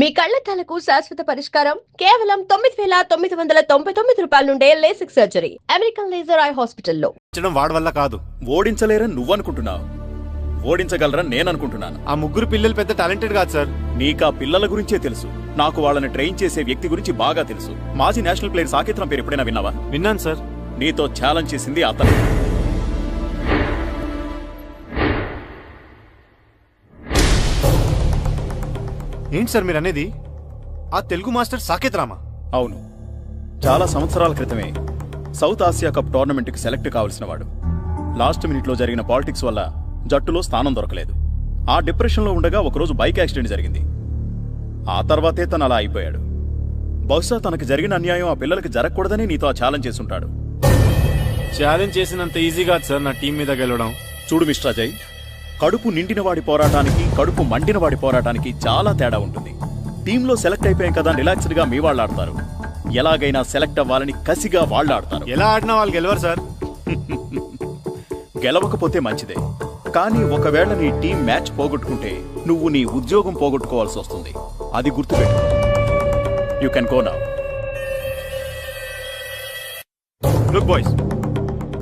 మీ కళ్లద్దాలకు శాశ్వత పరిష్కారం కేవలం 9,999 రూపాయల నుండే LASIK surgery American laser eye హాస్పిటల్లో. వాడి వల్ల కాదు. ఓడించలేరని నువ్వనుకుంటున్నావు, ఓడించగలరని నేననుకుంటున్నాను. ఆ ముగ్గురు పిల్లలు పెద్ద టాలెంటెడ్ కాదు సార్. నీకా పిల్లల గురించే తెలుసు. నాకు వాళ్ళని ట్రైన్ చేసే వ్యక్తి గురించి బాగా తెలుసు. మాజీ నేషనల్ ప్లేయర్ సాకేత్ రామ్ పేరు ఎప్పుడైనా విన్నావా? విన్నాను సార్. నీతో ఛాలెంజ్ చేసింది అతను. ఏంటి సార్ మీరు అనేది? ఆ తెలుగు మాస్టర్ సాకేత్ రామా? అవును, చాలా సంవత్సరాల క్రితమే సౌత్ ఆసియా కప్ టోర్నమెంట్కి సెలెక్ట్ కావాల్సిన వాడు. లాస్ట్ మినిట్లో జరిగిన పాలిటిక్స్ వల్ల జట్టులో స్థానం దొరకలేదు. ఆ డిప్రెషన్లో ఉండగా ఒకరోజు బైక్ యాక్సిడెంట్ జరిగింది. ఆ తర్వాతే తను అలా అయిపోయాడు. బహుశా తనకు జరిగిన అన్యాయం ఆ పిల్లలకి జరగకూడదని నీతో ఆ ఛాలెంజ్ చేస్తుంటాడు. ఛాలెంజ్ చేసినంత ఈజీ కాదు సార్ నా టీం మీద గెలవడం. చూడు మిస్టర్ అజయ్, కడుపు నిండిన వాడి పోరాటానికి కడుపు మండిన వాడి పోరాటానికి చాలా తేడా ఉంటుంది. టీంలో సెలెక్ట్ అయిపోయాం కదా రిలాక్స్డ్ గా మీ వాళ్ళు ఆడతారు. ఎలాగైనా సెలెక్ట్ అవ్వాలని కసిగా వాళ్ళు ఆడతారు. ఎలా ఆడినా వాళ్ళు గెలవరు సార్. గెలవకపోతే మంచిదే, కానీ ఒకవేళ నీ టీం మ్యాచ్ పోగొట్టుకుంటే నువ్వు నీ ఉద్యోగం పోగొట్టుకోవాల్సి వస్తుంది. అది గుర్తుపెట్టు. You can go now. Look boys,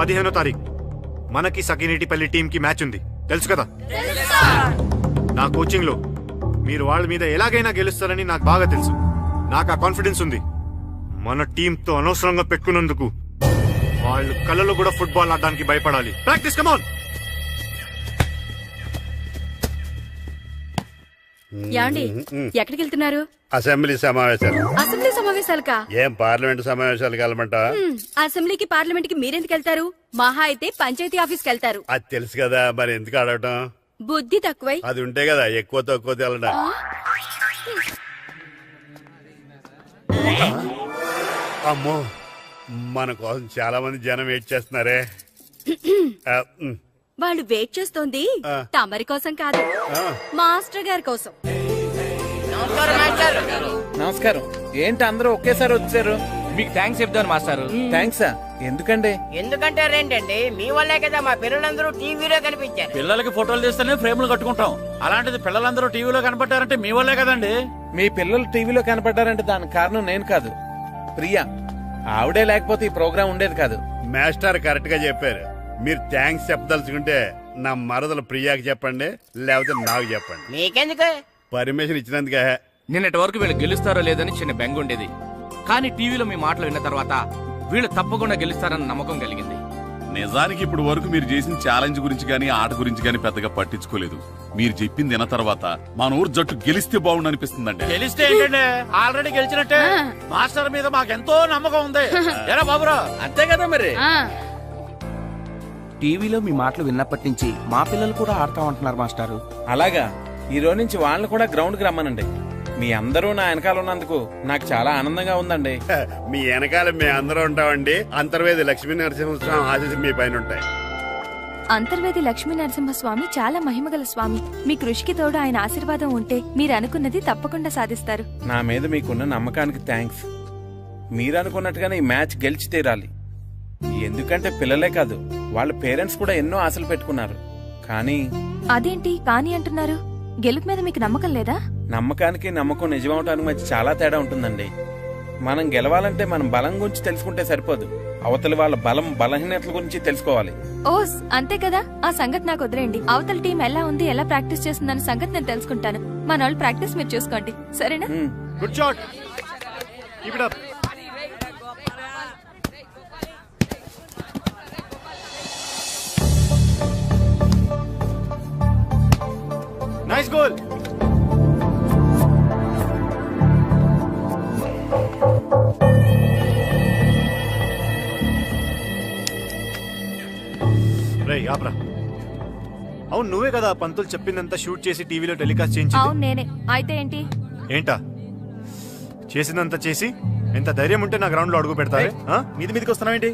15వ తారీఖు మనకి సకినేటిపల్లి టీం కి మ్యాచ్ ఉంది, తెలుసు కదా? నా కోచింగ్ లో మీరు వాళ్ళ మీద ఎలాగైనా గెలుస్తారని నాకు బాగా తెలుసు. నాకు ఆ కాన్ఫిడెన్స్ ఉంది. మన టీంతో అనవసరంగా పెట్టుకున్నందుకు వాళ్ళు కళ్ళలో కూడా ఫుట్బాల్ ఆడడానికి భయపడాలి. Practice, come on. యాండి ఎక్కడికి వెళ్తున్నారు? అసెంబ్లీ సమావేశాలు. అసెంబ్లీ సమావేశాలకా? ఏం పార్లమెంట్ సమావేశాలకు వెళ్ళమంట? అసెంబ్లీకి పార్లమెంట్ కి మీరెందుకు వెళ్తారు? మహా అయితే పంచాయతీ ఆఫీస్కి వెళ్తారు. అది తెలుసు కదా, మరి ఎందుకు అడగటం? బుద్ధి తక్కువై. అది ఉంటే కదా ఎక్కువ తక్కువ తెలడా. అమ్మో, మన కోసం చాలా మంది జనం వెయిట్ చేస్తున్నారే. వాళ్ళు వెయిట్ చేస్తోంది తమరి కోసం కాదు, మాస్టర్ గారి కోసం. నమస్కారం. ఏంటి అందరూ ఒకేసారి వచ్చారు? మీకు థ్యాంక్స్ చెప్తాను మాస్టారు. థ్యాంక్సా? ఎందుకండి? ఎందుకంటారేంటండి, మీ వల్లే కదా మా పిల్లలందరూ టీవీలో కనిపించారు. పిల్లలకి ఫోటోలు తీస్తేనే ఫ్రేములు కట్టుకుంటాం. అలాంటిది పిల్లలందరూ టీవీలో కనపడ్డారంటే మీ వల్లే కదండి. మీ పిల్లలు టీవీలో కనపడ్డారంటే దానికి కారణం నేను కాదు, ప్రియా. ఆవిడే లేకపోతే ఈ ప్రోగ్రాం ఉండేది కాదు. మాస్టర్ కరెక్ట్ గా చెప్పారు. మీరు థ్యాంక్స్ చెప్పదలుచుకుంటే నా మరదలు ప్రియాకి చెప్పండి, లేకపోతే నాకు చెప్పండి. మీకెందుకు? పర్మిషన్ ఇచ్చినందుకే. నిన్నటి వరకు వీళ్ళు గెలుస్తారో లేదని చిన్న బెంగ ఉండేది, కానీ టీవీలో మీ మాటలు విన్న తర్వాత వీళ్ళు తప్పకుండా గెలుస్తారన్న నమ్మకం కలిగింది. నిజానికి ఇప్పుడు వరకు మీరు చేసిన ఛాలెంజ్ గురించి గానీ ఆట గురించి గానీ పెద్దగా పట్టించుకోలేదు. మీరు చెప్పింది విన్న తర్వాత మన ఊరు జట్టు గెలిస్తే బాగుండు అనిపిస్తుందండి. గెలిస్తే ఏంటంటే ఆల్రెడీ గెలిచినట్టే. మాస్టర్ మీద మాకెంతో నమ్మకం ఉంది. ఎలా బాబురా? అంతే కదా మరి. టీవీలో మీ మాటలు విన్నప్పటి నుంచి మా పిల్లలు కూడా ఆడతామంటున్నారు మాస్టారు. అలాగా? ఈ రోజు నుంచి వాళ్ళని కూడా గ్రౌండ్ కి రమ్మనండి. మీ అందరూ నా వెనకాల ఉన్నందుకు నాకు చాలా ఆనందంగా ఉందండి. మీ వెనకాల మేము అందరూ ఉంటామండి. అంతర్వేది లక్ష్మీ నరసింహస్వామి ఆశీస్సు మీ పైన ఉంటాయి. అంతర్వేది లక్ష్మీ నరసింహస్వామి చాలా మహిమగల స్వామి. మీ కృషికి తోడు ఆయన ఆశీర్వాదం ఉంటే మీరు అనుకున్నది తప్పకుండా సాధిస్తారు. నా మీద మీకున్న నమ్మకానికి థ్యాంక్స్. మీరు అనుకున్నట్టుగానే ఈ మ్యాచ్ గెలిచి తీరాలి. ఎందుకంటే పిల్లలే కాదు, వాళ్ళ పేరెంట్స్ కూడా ఎన్నో ఆశలు పెట్టుకున్నారు. కానీ అదేంటి కానీ అంటున్నారు? గెలుపు మీద మీకు నమ్మకం లేదా? నమ్మకానికి నమ్మకం నిజమవటానికి మధ్య చాలా తేడా ఉంటుందండి. మనం గెలవాలంటే మనం బలం గురించి తెలుసుకుంటే సరిపోదు, అవతలి వాళ్ళ బలం బలహీనతల గురించి తెలుసుకోవాలి. ఓస్ అంతే కదా. ఆ సంగతి నాకు వదిలేండి. అవతల టీం ఎలా ఉంది, ఎలా ప్రాక్టీస్ చేస్తుందన్న సంగతి నేను తెలుసుకుంటాను. మన వాళ్ళు ప్రాక్టీస్ మీరు చూసుకోండి, సరేనా? Good shot. Keep it up. Nice goal. రేయ్ ఆప్రా. అవును, నువ్వే కదా పంతులు చెప్పిందంతా షూట్ చేసి టీవీలో టెలికాస్ట్ చేయించింది? అవును నేనే. అయితే ఏంటి? ఏంటా చేసిందంతా చేసి ఎంత ధైర్యం ఉంటే నా గ్రౌండ్ లో అడుగు పెడతారే? మీది మీదకి వస్తున్నావేంటి?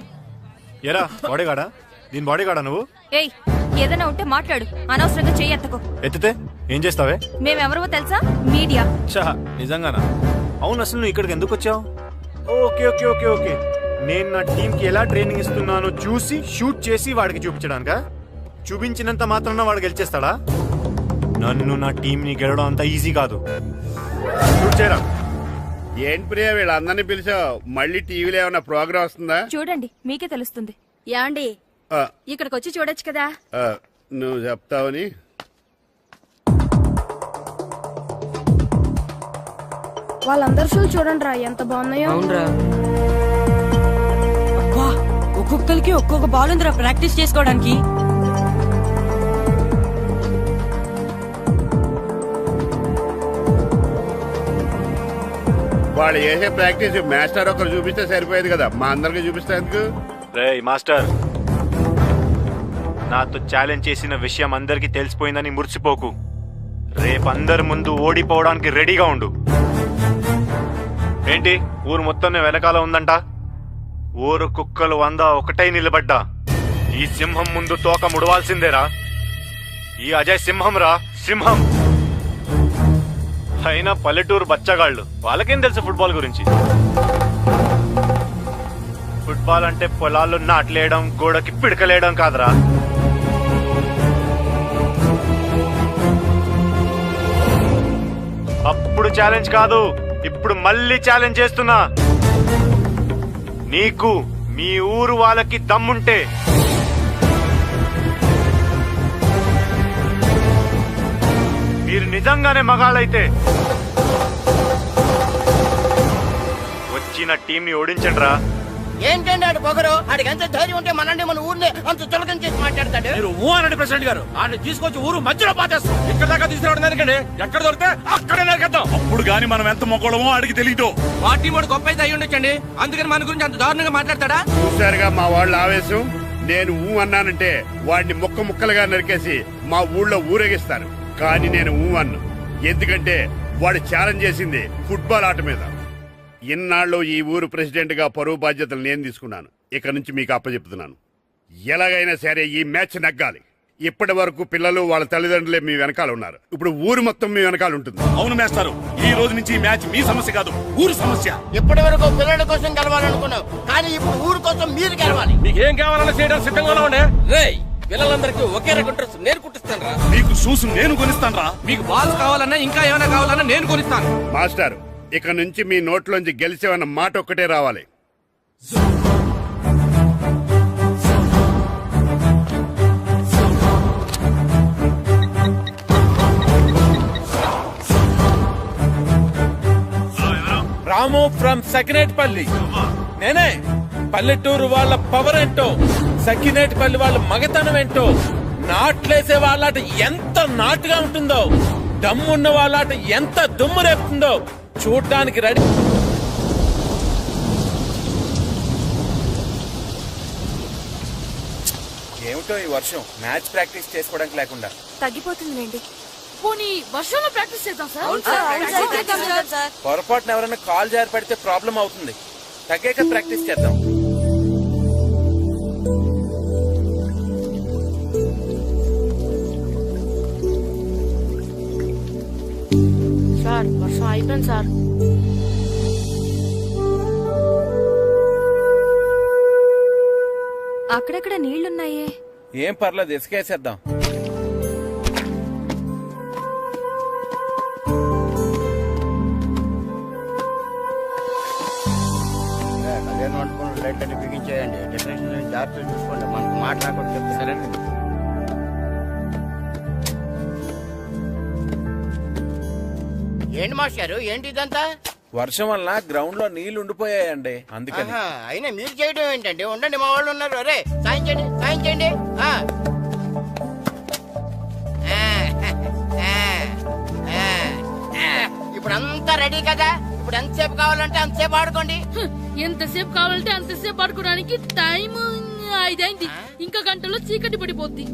ఎరా బాడీగాడా? దీని బాడీగాడా నువ్వు? ఏయ్, ఏదైనా ఉంటే మాట్లాడు, అనవసరంగా చెయ్యెత్తకు. ఎత్తితే ఏం చేస్తావే? మేమెవరో తెలుసా? మీడియా. నిజంగానా? అవును, అసలు నువ్వు ఇక్కడికి ఎందుకు వచ్చావు? ఓకే ఓకే ఓకే ఓకే నేను నా టీం కి ఎలా ట్రైనింగ్ ఇస్తున్నానో చూసి షూట్ చేసి వాడికి చూపించడానికా? చూపించినంత మాత్రాన వాడు గెలిచేస్తాడా? నన్ను నా టీంని గెలవడం అంత ఈజీ కాదు. షూట్ చేయరా. ఏంటి ప్రియా వీళ్ళందరినీ పిలిచావు? మళ్ళీ టీవీలో ఏమైనా ప్రోగ్రామ్ వస్తుందా? చూడండి, మీకే తెలుస్తుంది. యాండి ఆ, ఇక్కడికి వచ్చి చూడొచ్చు కదా. ఆ, నువ్వు చెప్తావని. వాళ్ళందరూ షూ చూడండి రా ఎంత బాగున్నాయో. ఒక్కొక్కరికి ఒక్కొక్క బాల్ ఉందిరా ప్రాక్టీస్ చేసుకోవడానికి. వాళ్ళు చేసే ప్రాక్టీస్ మాస్టర్ ఒకరు చూపిస్తే సరిపోయేది కదా, మా అందరికి చూపిస్తే ఎందుకు? రేయ్ మాస్టర్, నాతో ఛాలెంజ్ చేసిన విషయం అందరికీ తెలిసిపోయిందని మురిసిపోకు. రేపు అందరి ముందు ఓడిపోవడానికి రెడీగా ఉండు. ఏంటి ఊరు మొత్తం వెనకాల ఉందంట? ఊరు కుక్కలు 100 ఒకటై నిలబడ్డా ఈ సింహం ముందు తోక ముడవాల్సిందేరా. ఈ అజయ్ సింహం రా, సింహం. అయినా పల్లెటూరు బచ్చగాళ్ళు, వాళ్ళకేం తెలుసు ఫుట్బాల్ గురించి? ఫుట్బాల్ అంటే పొలాల్లో నాట్లేయడం, గోడకి పిడకలేయడం కాదురా. అప్పుడు ఛాలెంజ్ కాదు, ఇప్పుడు మళ్ళీ ఛాలెంజ్ చేస్తున్నా. నీకు మీ ఊరు వాళ్ళకి దమ్ముంటే మీరు నిజంగానే మగాళ్ళైతే వచ్చిన టీంని ఓడించండి రా. ఏంటండి ఆడు పొగరు? ఆడికి ఎంత ధైర్యం ఉంటే మనండి మన ఊరిని అంత చులకం చేసి మాట్లాడతాడు. మీరు ఊ అనండి ప్రెసిడెంట్ గారు. ఆయన తీసుకొచ్చి ఊరు మధ్యలో పాటేస్తాం. ఇక్కడ దాకా తీసుకురావడం దానికండి, ఎక్కడ దొరికితే అక్కడే నరికేద్దాం. అప్పుడు గాని మనం ఎంత మొక్కడమో ఆడికి తెలియదు. పార్టీ వాడు గొప్ప అయితే అయ్యి ఉండొచ్చండి, అందుకని మన గురించి అంత దారుణంగా మాట్లాడతాడా? చూసారుగా మా వాళ్ళ ఆవేశం. నేను ఊ అన్నానంటే వాడిని ముక్క ముక్కలుగా నరికేసి మా ఊళ్ళో ఊరేగిస్తారు. కానీ నేను ఊ అన్ను, ఎందుకంటే వాడు ఛాలెంజ్ చేసింది ఫుట్బాల్ ఆట మీద. ఇన్నాళ్ళు ఈ ఊరు ప్రెసిడెంట్ గా పరువు బాధ్యతలు నేను తీసుకున్నాను. ఇక నుంచి మీకు అప్పచెప్తున్నాను, ఎలాగైనా సరే ఈ మ్యాచ్ నగ్గాలి. ఇప్పటి వరకు పిల్లలు వాళ్ళ తల్లిదండ్రులే మీ వెనకాల ఉన్నారు, ఇప్పుడు ఊరు మొత్తం మీ వెనకాల ఉంటుంది. అవును మేస్టారు, ఈ రోజు నుంచి ఈ మ్యాచ్ మీ సమస్య కాదు, ఊరు సమస్య. ఇప్పటి వరకు పిల్లల కోసం గెలవాలనుకున్నావు, కానీ ఇప్పుడు ఊరు కోసం మీరు గెలవాలి. మీకు ఏం కావాలన్నా చేయడానికి సిద్ధంగా ఉండే. రేయ్, పిల్లలందరికీ ఒకే రకం డ్రెస్ నేను కుట్టిస్తాను రా. మీకు షూస్ నేను కొనిస్తాను రా. మీకు బాల్స్ కావాలన్నా ఇంకా ఏమైనా కావాలన్నా నేను కొనిస్తాను. మాస్టర్, ఇక నుంచి మీ నోట్లోంచి గెలిచేవన్న మాట ఒక్కటే రావాలి. రాము ఫ్రమ్ సకినేట్పల్లి. నేనే. పల్లెటూరు వాళ్ళ పవర్ ఏంటో, సకినేట్పల్లి వాళ్ళ మగతనం ఏంటో, నాట్లేసే వాళ్ళట ఎంత నాటుగా ఉంటుందో, దమ్మున్న వాళ్ళట ఎంత దుమ్ము రేపుతుందో చూడ్డానికి రెడీ. ఏమిటో ఈ వర్షం, మ్యాచ్ ప్రాక్టీస్ చేసుకోవడానికి లేకుండా. తగ్గిపోతుందిలేండి. పోనీ వర్షంలో ప్రాక్టీస్ చేద్దాం సార్. పొరపాటున ఎవరైనా కాల్ జారి పడితే ప్రాబ్లం అవుతుంది. తగ్గాక ప్రాక్టీస్ చేద్దాం. సార్ వర్షం అయిపోయింది సార్. అక్కడక్కడ నీళ్లున్నాయే. ఏం పర్లేదు, ఇసుకేసేద్దాం. కళ్యాణ్ వండుకుని లైట్ అన్ని బిగించేయండి. డెకరేషన్ జాగ్రత్తగా చూసుకోండి, మనకు మాట్లాడకూడదు చెప్తే. సరే. ఏంటి మాస్టారు, ఏంటి ఇదంతా? వర్షం వల్ల గ్రౌండ్ లో నీళ్లు ఉండిపోయాయండి, అందుకని. అయినా మీరు చేయడం ఏంటండి? ఉండండి, మా వాళ్ళు ఉన్నారు. అరే సాయం చేయండి, సాయం చేయండి. ఇప్పుడు అంతా రెడీ కదా? ఇప్పుడు ఎంతసేపు కావాలంటే అంతసేపు ఆడుకోండి. ఎంతసేపు కావాలంటే అంతసేపు ఆడుకోవడానికి టైం 5 అయింది. ఇంకా గంటలో చీకటి పడిపోద్ది.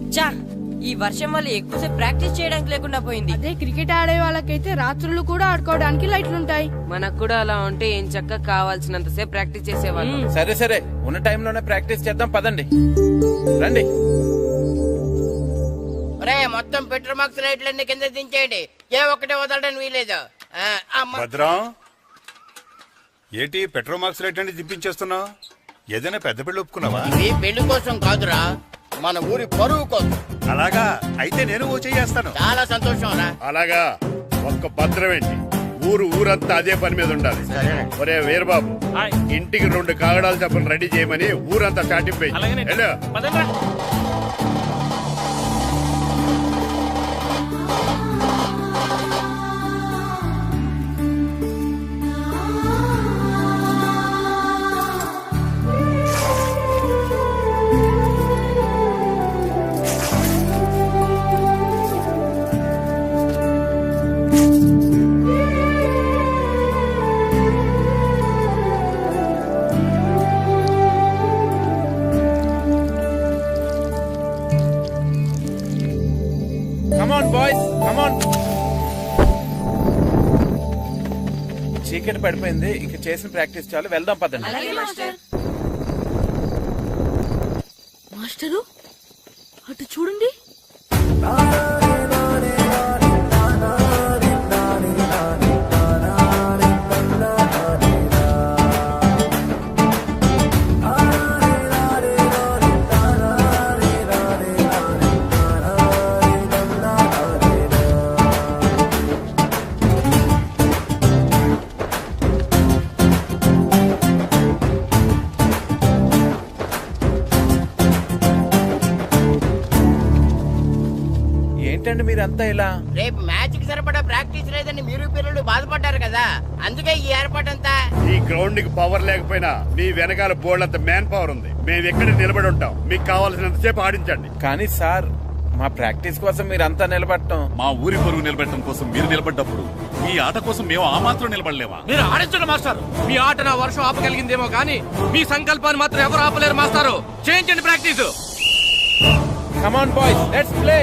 ఈ వర్షం వల్ల ఎక్కువసేపు ప్రాక్టీస్ చేయడానికి లేకుండా పోయింది. అదే క్రికెట్ ఆడే వాళ్ళకైతే రాత్రులు కూడా ఆడుకోవడానికి లైట్లుంటాయి. మనకు కూడా అలా ఉంటే ఏం చక్కగా కావాల్సినంత సేపు ప్రాక్టీస్ చేసేవాళ్ళం. సరే సరే, ఉన్న టైంలోనే ప్రాక్టీస్ చేద్దాం, పదండి. రండి. ఒరే, మొత్తం పెట్రోల్ మార్క్స్ లైట్లన్నీ కింద దించేయండి, ఏ ఒక్కటే వదలడానికి వీలేదు. భద్రం, ఏంటి పెట్రోల్ మార్క్స్ లైట్ అంటే దింపించేస్తున్నావు? ఏదైనా పెద్ద పెళ్లి ఒప్పుకున్నావా? ఇవి పెళ్లి కోసం కాదురా, మన ఊరి పరువు కోసం. అలాగా అయితే నేను ఓ చేస్తాను. చాలా సంతోషం రా. అలాగా ఒక్క భద్రం ఏంటి, ఊరంతా అదే పని మీద ఉండాలి. ఒరే వీరబాబు, ఇంటికి 2 కాగడాలు చెప్పని రెడీ చేయమని ఊరంతా చాటింపే. కమాన్ బాయ్స్, కమాన్. చీకటి పడిపోయింది, ఇంక చేసిన ప్రాక్టీస్ చాలు, వెళ్దాం పదండి. మాస్టరు అటు చూడండి. ఏంటండి మీరంతా ఇలా? రేపు మ్యాచ్ కి సరిపడా ప్రాక్టీస్ లేదని మీరు పిల్లలు బాధపడ్డారు కదా, అందుకే ఈ ఏర్పాటంతా. ఈ గ్రౌండ్ కి పవర్ లేకపోయినా మీ వెనకాల బోర్డు అంత మ్యాన్ పవర్ ఉంది. మేము ఎక్కడ నిలబడి ఉంటాం, మీకు కావాల్సినంత సేపు ఆడించండి. కానీ సార్, మా ప్రాక్టీస్ కోసం మీరంతా నిలబడటం, మా ఊరి పరువు నిలబెట్టడం కోసం మీరు నిలబడ్డప్పుడు మీ ఆట కోసం మేము ఆ మాత్రం నిలబడలేమా? మీరు ఆడించండి మాస్టర్. మీ ఆట నా వర్షం ఆపగలిగిందేమో కానీ మీ సంకల్పాన్ని మాత్రం ఎవరు ఆపలేరు మాస్టారు. చేయించండి practice. Come on boys, let's play.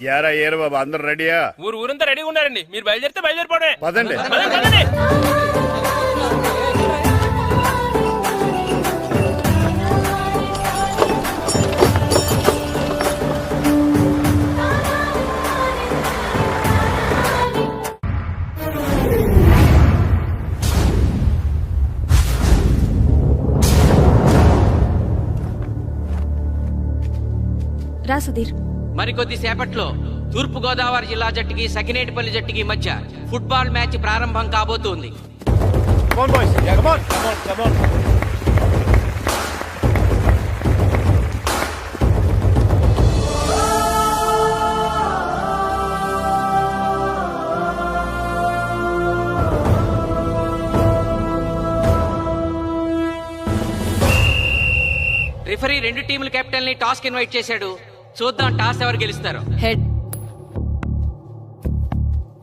యారా ఏరు బాబు, అందరు రెడీయా? ఊరంతా రెడీగా ఉన్నారండి. మీరు బయలుదేరితే బయలుదేరిపోవడమే. పదండి. రా సుధీర్. మరికొద్ది సేపట్లో తూర్పు గోదావరి జిల్లా జట్టుకి సకినేటిపల్లి జట్టుకి మధ్య ఫుట్బాల్ మ్యాచ్ ప్రారంభం కాబోతోంది. రిఫరీ 2 టీముల కెప్టెన్ ని టాస్ కి ఇన్వైట్ చేశాడు. చూద్దాం టాస్ ఎవరు గెలుస్తారు. హెడ్.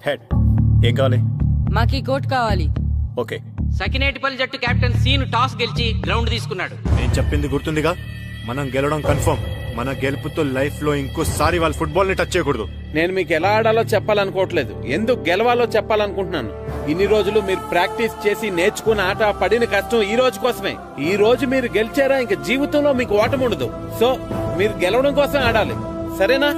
హెడ్. ఏం కావాలి? మాకీ కోట్ కావాలి. ఓకే. సకినేటిపల్లి జట్టు కెప్టెన్ సీను టాస్ గెలిచి గ్రౌండ్ తీసుకున్నాడు. నేను చెప్పింది గుర్తుందిగా, మనం గెలవడం కన్ఫర్మ్. మన గెలుపుతో లైఫ్ లో ఇంకోసారి వాళ్ళ ఫుట్బాల్ ని టచ్ చేయకూడదు. నేను మీకు ఎలా ఆడాలో చెప్పాలనుకోవట్లేదు, ఎందుకు గెలవాలో చెప్పాలనుకుంటున్నాను. ఇన్ని రోజులు మీరు ప్రాక్టీస్ చేసి నేర్చుకున్న ఆట పడిన కష్టం ఈ రోజు కోసమే. ఈ రోజు మీరు గెలిచారా, ఇంక జీవితంలో మీకు ఓటమి ఉండదు. సో మీరు గెలవడం కోసం ఆడాలి, సరేనా?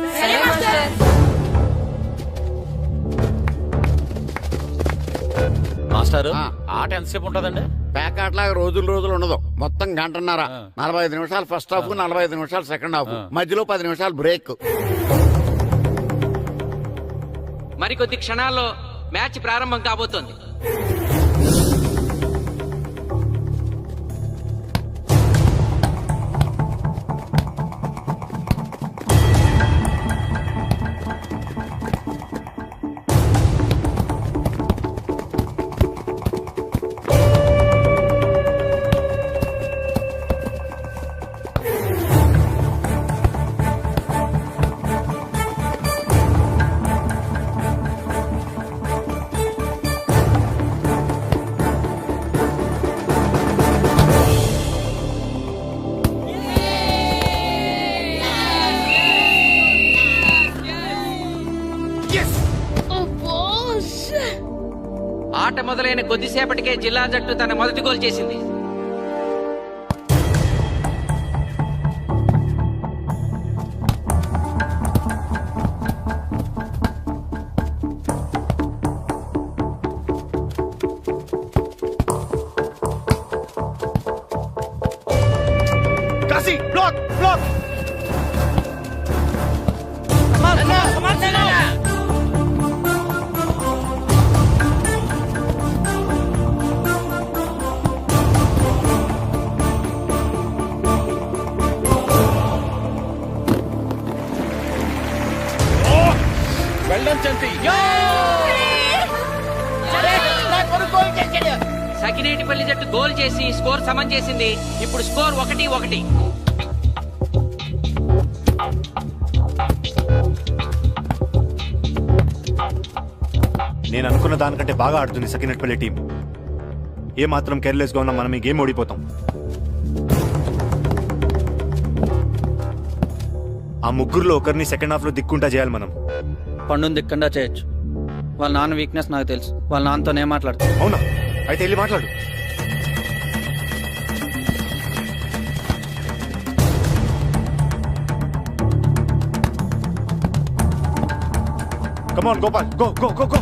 మాస్టర్, ఆట ఎంతసేపు ఉంటదండి? ప్యాకాట్లాగా రోజులు ఉండదు. మొత్తం గంటన్నర. 45 నిమిషాలు ఫస్ట్ హాఫ్, 45 నిమిషాలు సెకండ్ హాఫ్, మధ్యలో 10 నిమిషాలు బ్రేక్. మరికొద్ది క్షణాల్లో మ్యాచ్ ప్రారంభం కాబోతోంది. ఆట మొదలైన కొద్దిసేపటికే జిల్లా జట్టు తన మొదటి గోల్ చేసింది. Kashi block block. వెళ్ళం చంటి. సకినేటిపల్లి జట్టు గోల్ చేసి స్కోర్ సమం చేసింది. ఇప్పుడు స్కోర్ 1-1. నేను అనుకున్న దానికంటే బాగా ఆడుతుంది సకినేటిపల్లి టీం. ఏ మాత్రం కేర్లెస్ గా ఉన్నా మనం ఈ గేమ్ ఓడిపోతాం. ఆ ముగ్గురులో ఒకరిని సెకండ్ హాఫ్ లో దిక్కుంటా చేయాలి మనం. పండుని దిక్కుండా చేయొచ్చు. వాళ్ళ నాన్న వీక్నెస్ నాకు తెలుసు. వాళ్ళ నాన్నతోనే మాట్లాడతాను. అవునా? అయితే వెళ్ళి మాట్లాడు. Come on, Gopal. Go, go, go, go.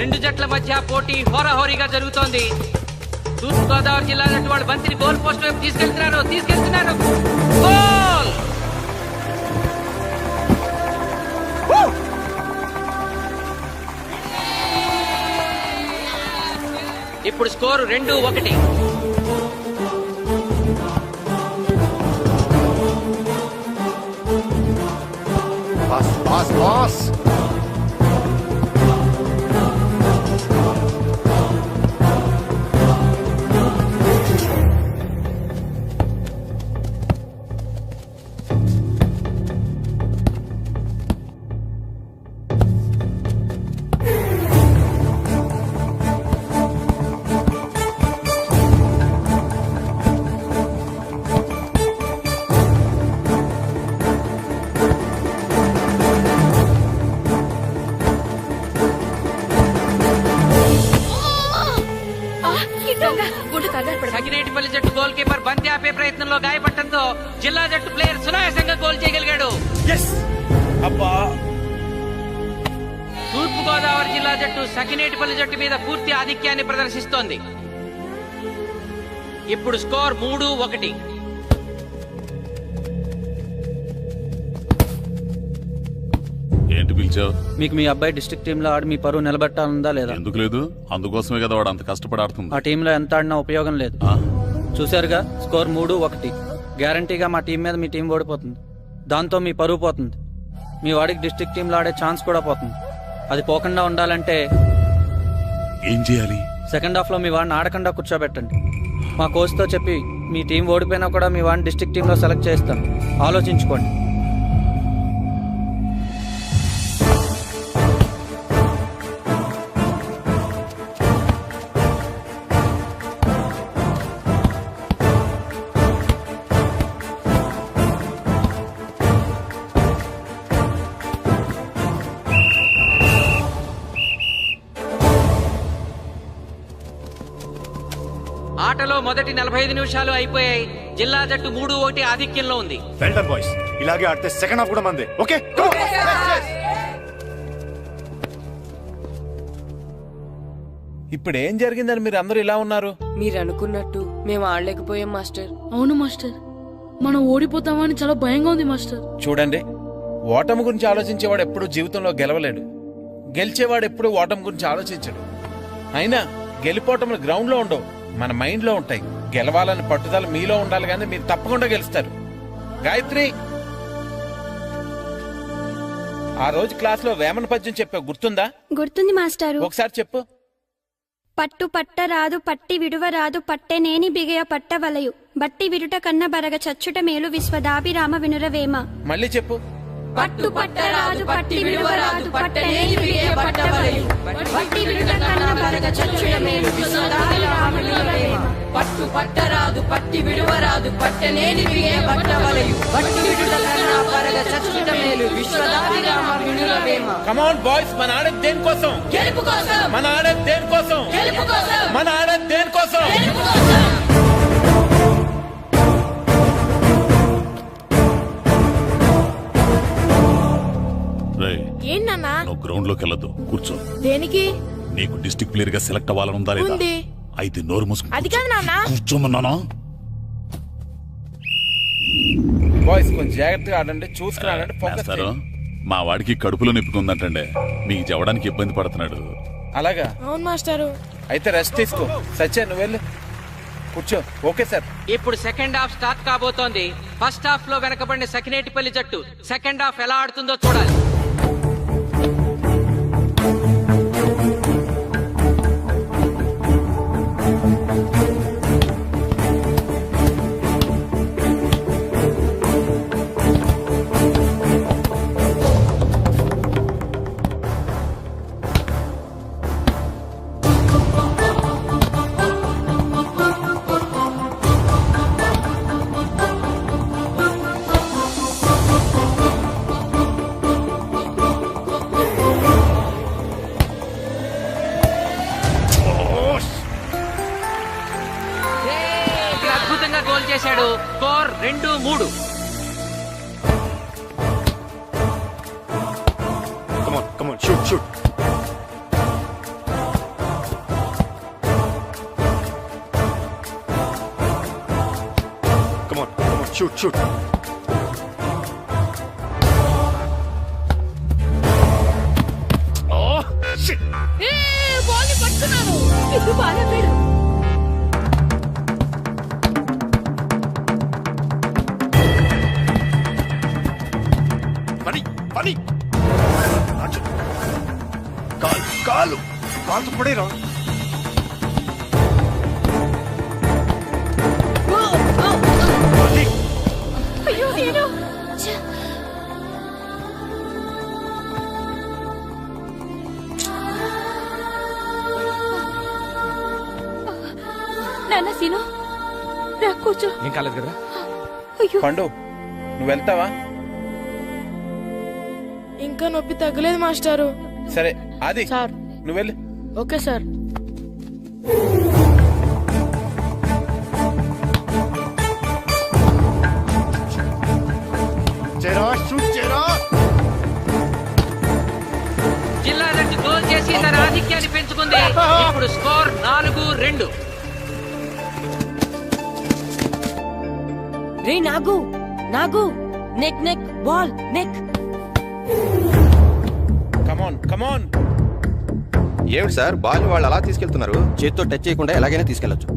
రెండు జట్ల మధ్య పోటీ హోరాహోరీగా జరుగుతోంది. తూర్పు గోదావరి జిల్లా జట్టు వాళ్ళు బంతిని గోల్ పోస్ట్ వైపు తీసుకెళ్తున్నారు. గోల్! ఇప్పుడు score 2-1. Pass pass pass. Sakinetipalli జట్టు గోల్ కీపర్ బంతి ఆపే ప్రయత్నంలో గాయపడటంతో జిల్లా జట్టు ప్లేయర్ సునాయాసంగా గోల్ చేయగలిగాడు. తూర్పు గోదావరి జిల్లా జట్టు సకినేటిపల్లి జట్టు మీద పూర్తి ఆధిక్యాన్ని ప్రదర్శిస్తోంది. ఇప్పుడు స్కోర్ 3-1. ఏంటి పిలిచావు? మీకు మీ అబ్బాయి డిస్ట్రిక్ట్ టీంలో ఆడి మీ పరువు నిలబెట్టాలందా లేదా? ఎందుకు లేదు? అందుకోసమే కదా వాడు అంత కష్టపడి ఆడుతుంది. ఆ టీంలో ఎంత ఆడినా ఉపయోగం లేదు. చూశారుగా, స్కోర్ 3-1. గ్యారంటీగా మా టీం మీద మీ టీం ఓడిపోతుంది. దాంతో మీ పరువు పోతుంది. మీ వాడికి డిస్ట్రిక్ట్ టీంలో ఆడే ఛాన్స్ కూడా పోతుంది. అది పోకుండా ఉండాలంటే ఏం చేయాలి? సెకండ్ హాఫ్ లో మీ వాడిని ఆడకుండా కూర్చోబెట్టండి. మా కోచ్తో చెప్పి మీ టీం ఓడిపోయినా కూడా మీ వాడిని డిస్ట్రిక్ట్ టీంలో సెలెక్ట్ చేస్తాను. ఆలోచించుకోండి. ఆటలో గంటలో మొదటి 45 నిమిషాలు అయిపోయాయి. జిల్లా జట్టు 3-1 ఆధిక్యంలో ఉంది. వెల్ డన్ బాయ్స్, ఇలాగే ఆడితే సెకండ్ హాఫ్ కూడా మందే. ఓకే ఇప్పుడు ఏం జరిగిందని మీరు అందరూ ఇలా ఉన్నారు? మీరు అనుకున్నట్టు మేము ఆడలేకపోయాం మాస్టర్. అవును మాస్టర్, మనం ఓడిపోతామని చాలా భయంగా ఉంది మాస్టర్. చూడండి, ఓటమి గురించి ఆలోచించేవాడు ఎప్పుడు జీవితంలో గెలవలేడు. గెలిచేవాడు ఎప్పుడు ఓటమి గురించి ఆలోచించడు. అయినా గెలిపోవటములు గ్రౌండ్ లో ఉండవు, మన మైండ్ లో ఉంటాయి. గెలవాలని పట్టుదల మీలో ఉండాలి, కానీ మీరు తప్పకుండా గెలుస్తారు. గాయత్రి, ఆ రోజు క్లాస్ లో వేమన పద్యం చెప్పావు, గుర్తుందా? గుర్తుంది మాస్టారు. ఒకసారి చెప్పు. పట్టు పట్టరాదు పట్టి విడువరాదు పట్టెనేని బిగయ పట్టవలయు బట్టి విడుట కన్న బరగ చచ్చుట మేలు విశ్వదాభిరామ వినురవేమ. మళ్ళీ చెప్పు. పట్టు పట్టరాదు పట్టి విడువరాదు పట్టెనేని బిగయ పట్టవలయు బట్టి విడుట కన్న బరగ చచ్చుట మేలు విశ్వదాభిరామ వినురవేమ. పట్టు పట్టరాదు పట్టి విడువరాదు పట్టనేని బిగే పట్టవలయు బట్టి విడుట కన్నా పరగ చచ్చుట మేలు విశ్వదాభిరామ వినురవేమ. కమ్ ఆన్ బాయ్స్, మన ఆడేది దేనికోసం? గెలుపు కోసం. మన ఆడేది దేనికోసం? గెలుపు కోసం. మన ఆడేది దేనికోసం? గెలుపు కోసం. ఏంటన్నా? నువ్వు గ్రౌండ్ లోకి వెళ్ళదు, కూర్చో. దేనికి? నీకు డిస్ట్రిక్ట్ ప్లేయర్ గా సెలెక్ట్ అవ్వాలనుందా లేదా? ఉంది. అయితే నోరు మూసుకు అది కాదు నాన్న. కూర్చోమన్నానా? బాయ్స్ కొంచెం జాగ్రత్తగా ఆడండి, చూసుకుని ఆడండి, ఫోకస్ మాస్టారు, చేయండి. మా వాడికి కడుపులో నొప్పుకుందంటండి, మీకు చెప్పడానికి ఇబ్బంది పడుతున్నాడు. అలాగా? అవును మాస్టారు. అయితే రెస్ట్ తీసుకో. సత్య, నువ్వు వెళ్ళు, కూర్చో. Okay sir. ఇప్పుడు సెకండ్ హాఫ్ స్టార్ట్ కాబోతోంది. ఫస్ట్ హాఫ్ లో వెనకబడిన సకినేటిపల్లి జట్టు సెకండ్ హాఫ్ ఎలా ఆడుతుందో చూడాలి. అద్భుతంగా గోల్ చేశాడు. Score 2-3. Come on, shoot. Come on, shoot. Oh, shit. Ball పట్టుకున్నాను. ఇప్పుడు బాగా పెడు. పని కాలు పడేరా. అయ్యో నేను నాన్న సీను రా కూర్చో. ఏం కాలేదు కదా? అయ్యో పండు, నువ్వు వెళ్తావా? ఇంకా నొప్పి తగ్గలేదు మాస్టారు. సరే ఆది, సార్. నువ్వు వెళ్ళు. Okay sir. జిల్లా జట్టు గోల్ చేసి తన ఆధిక్యాన్ని పెంచుకుంది. ఇప్పుడు స్కోర్ 4-2. రే నాగు నెక్ బాల్ నెక్. కమాన్. ఏమిటి సార్, బాల్ వాళ్ళు అలా తీసుకెళ్తున్నారు? చేతితో టచ్ చేయకుండా ఎలాగైనా తీసుకెళ్లొచ్చు.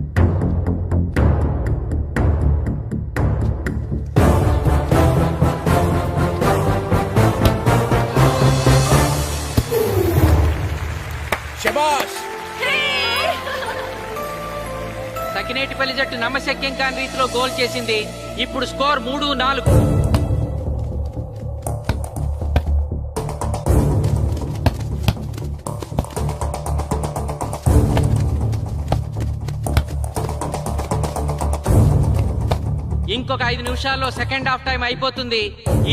శబాష్. సకినేటిపల్లి జట్టు నమ్మశక్యం కాని రీతిలో గోల్ చేసింది. ఇప్పుడు స్కోర్ 3-4. ఇంకొక 5 నిమిషాల్లో సెకండ్ హాఫ్ టైం అయిపోతుంది.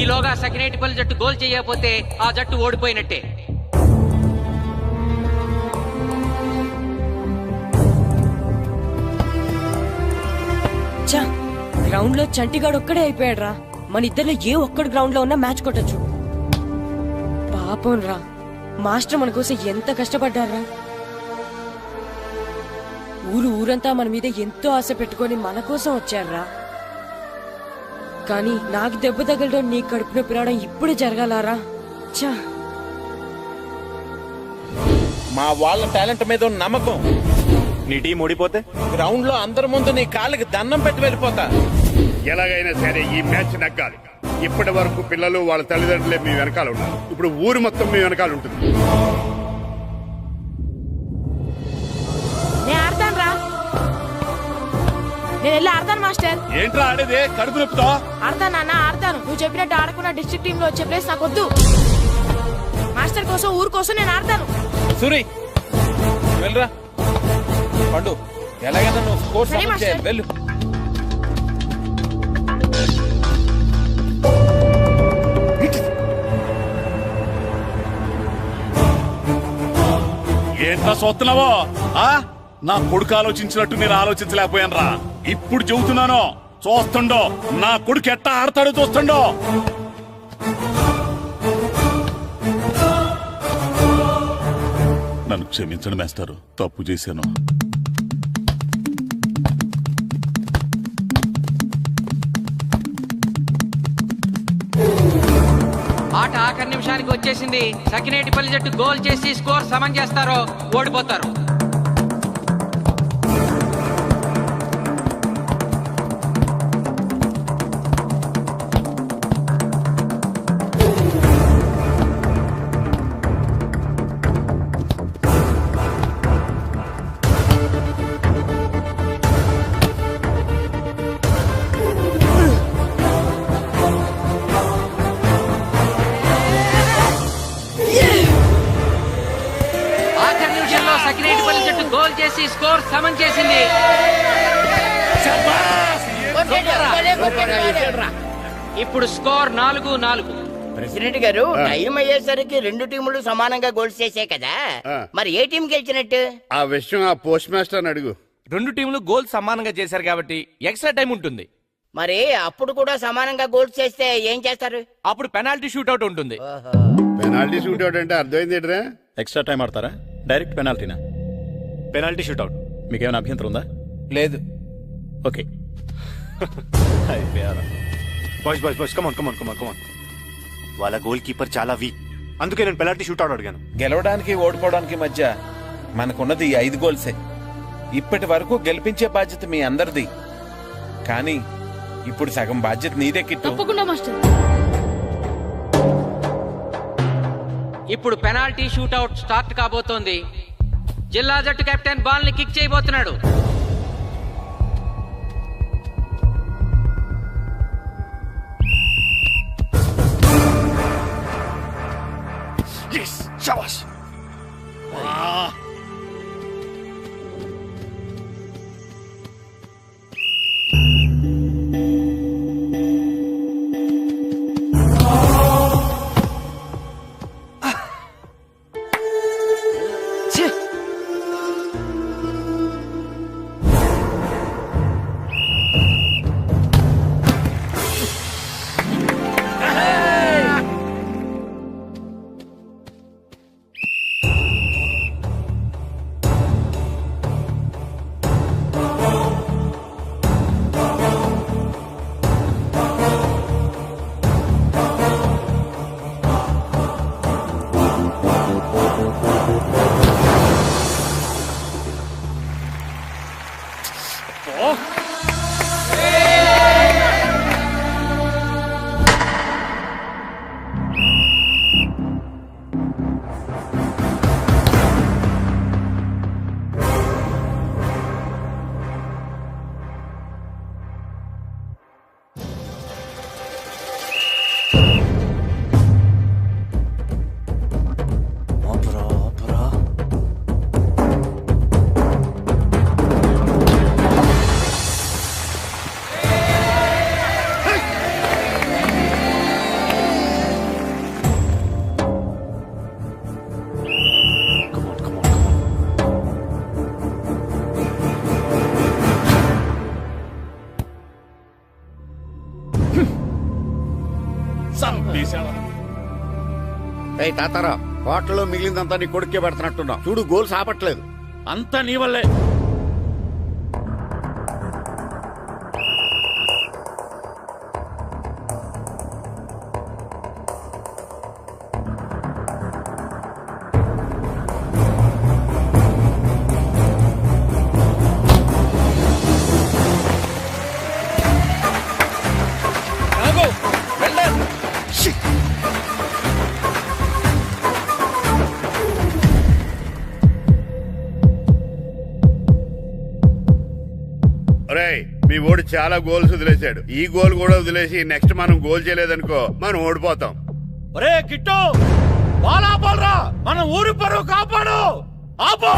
ఈలోగా సకినేటిపల్లి జట్టు గోల్ చేయకపోతే ఆ జట్టు ఓడిపోయినట్టే. గ్రౌండ్ లో చంటిగాడు ఒక్కడే అయిపోయాడు రా. మన ఇద్దరిలో ఏ ఒక్కడు గ్రౌండ్ లో ఉన్నా మ్యాచ్ కొట్టచ్చు. పాపం రా, మాస్టర్ మన కోసం ఎంత కష్టపడ్డారా. ఊరంతా మన మీద ఎంతో ఆశ పెట్టుకొని మన కోసం వచ్చారా. కానీ నాకు దెబ్బ తగలడం, నీ కడుపు నొప్పి రావడం ఇప్పుడే జరగాలారా. చా, మా వాళ్ళ టాలెంట్ మీద ఉన్న నమ్మకం. నీ టీం ఓడిపోతే గ్రౌండ్ లో అందరి ముందు నీ కాళ్ళకి దండం పెట్టి వెళ్ళిపోతా. ఎలాగైనా సరే ఈ మ్యాచ్ నగ్గాలి. ఇప్పటి వరకు పిల్లలు వాళ్ళ తల్లిదండ్రులే మీ వెనకాల ఉన్నారు. ఇప్పుడు ఊరు మొత్తం మీ వెనకాల ఉంటుంది. నేను ఆడతాను రా, నేను వెళ్ళి ఆడతాను మాస్టర్. ఏంట్రా ఆడేది? కడుపు నొప్పుతో ఆడతాను నాన్న, ఆడతాను. నువ్వు చెప్పినట్టు ఆడకుండా డిస్ట్రిక్ట్ టీమ్ లో వచ్చే ప్లేస్ నాకు వద్దు. మాస్టర్ కోసం, ఊరు కోసం నేను ఆడతాను. సూరి వెళ్ళరా. పండు ఎలాగైనా నువ్వు స్కోర్ సరే, సమన్ చేయాలి. వెళ్ళు. ఏంట్రా చూస్తున్నావో? నా కొడుకు ఆలోచించినట్టు నేను ఆలోచించలేకపోయాను రా. ఇప్పుడు చెబుతున్నాను, చూస్తుండో నా కొడుకు ఎట్టా ఆడతాడో చూస్తుండో. నన్ను క్షమించండి మాస్టారు, తప్పు చేశాను. ఆట ఆఖరి నిమిషానికి వచ్చేసింది. సకినేటిపల్లి జట్టు గోల్ చేసి స్కోర్ సమన్ చేస్తారో ఓడిపోతారు. సకినేటిపల్లి జట్టు గోల్ చేసి స్కోర్ సమన్ చేసింది. ఇప్పుడు స్కోర్ 4-4. ప్రెసిడెంట్ గారు, టైం అయ్యేసరికి రెండు టీములు సమానంగా గోల్స్ చేసాయి కదా, మరి ఏ టీం గెలిచినట్టు? ఆ విషయం ఆ పోస్ట్ మాస్టర్ అడుగు. రెండు టీంలు గోల్ సమానంగా చేశారు కాబట్టి ఎక్స్ట్రా టైం ఉంటుంది. మరి అప్పుడు కూడా సమానంగా గోల్స్ చేస్తే ఏం చేస్తారు? అప్పుడు పెనాల్టీ షూట్అవుట్ ఉంటుంది. పెనాల్టీ షూట్అవుట్ అంటే అర్థమైంది. ఎక్స్ట్రా టైం ఆడతారా, డైరెక్ట్ పెనాల్టీనా? Penalty shootout. మీకేమైనా అభ్యంతరం ఉందా? లేదు. Okay. Boys boys boys come on come on come on come on. వాళ్ళ గోల్ కీపర్ చాలా వీక్, అందుకే నేను పెనాల్టీ షూట్అవుట్ అడిగాను. గెలవడానికి ఓడిపోవడానికి మధ్య మనకున్నది 5 గోల్సే. ఇప్పటి వరకు గెలిపించే బాధ్యత మీ అందరిది. కానీ ఇప్పుడు సగం బాధ్యత నీదే కిట్టు. తప్పకుండా మాస్టర్. ఇప్పుడు పెనాల్టీ షూట్అవుట్ స్టార్ట్ కాబోతోంది. జిల్లా జట్టు కెప్టెన్ బాల్ ని కిక్ చేయబోతున్నాడు. చంపేశాడు. ఏయ్ తాతారా, హోటల్లో మిగిలిందంతా నీ కొడుకే పెడుతున్నట్టున్నావు. చూడు గోల్స్ ఆపట్లేదు. అంతా నీ వల్లే. ఒరేయ్, మీ ఓడి చాలా గోల్స్ వదిలేశాడు. ఈ గోల్ కూడా వదిలేసి నెక్స్ట్ మనం గోల్ చేయలేదనుకో మనం ఓడిపోతాం. ఒరే కిట్టు, బాల్ ఆపాలరా, మన ఊరి పరువు కాపాడు. ఆపో.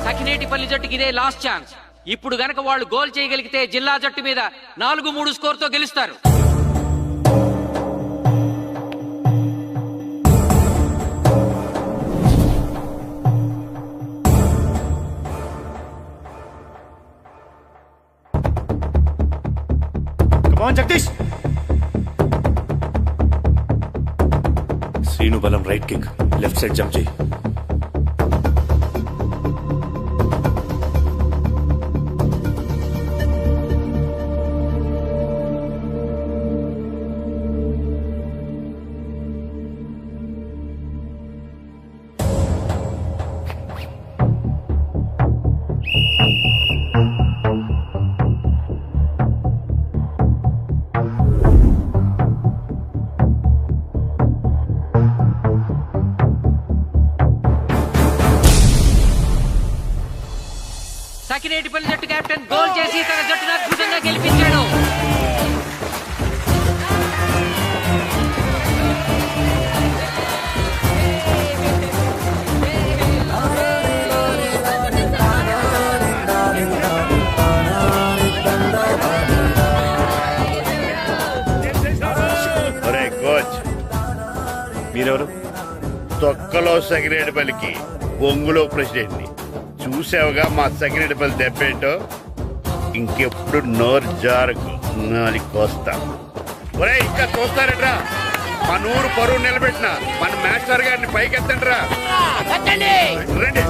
సకినేటిపల్లి జట్టుకి ఇదే లాస్ట్ ఛాన్స్. ఇప్పుడు గనక వాళ్ళు గోల్ చేయగలిగితే జిల్లా జట్టు మీద 4-3 స్కోర్తో గెలుస్తారు. జగదీష్, శ్రీను బలం right kick, left side jump చేయి. సకినేటిపల్లి జట్టు కెప్టెన్ గోల్ చేసి తన జట్టును అద్భుతంగా గెలిపించాడు. ఒరే కోచ్, మీరెవరు? తొక్కలో సకినేటిపల్లికి, బొంగులో ప్రెసిడెంట్ ని. చూసావుగా మా సకినేటిపల్లి దెబ్బేంటో. ఇంకెప్పుడు నోరు జారకు నాలికొస్తా. ఒరే ఇంకా చూస్తారట్రా, మన ఊరు పరువు నిలబెట్టిన మన మాస్టర్ గారిని పైకెత్తండి రా. రండి.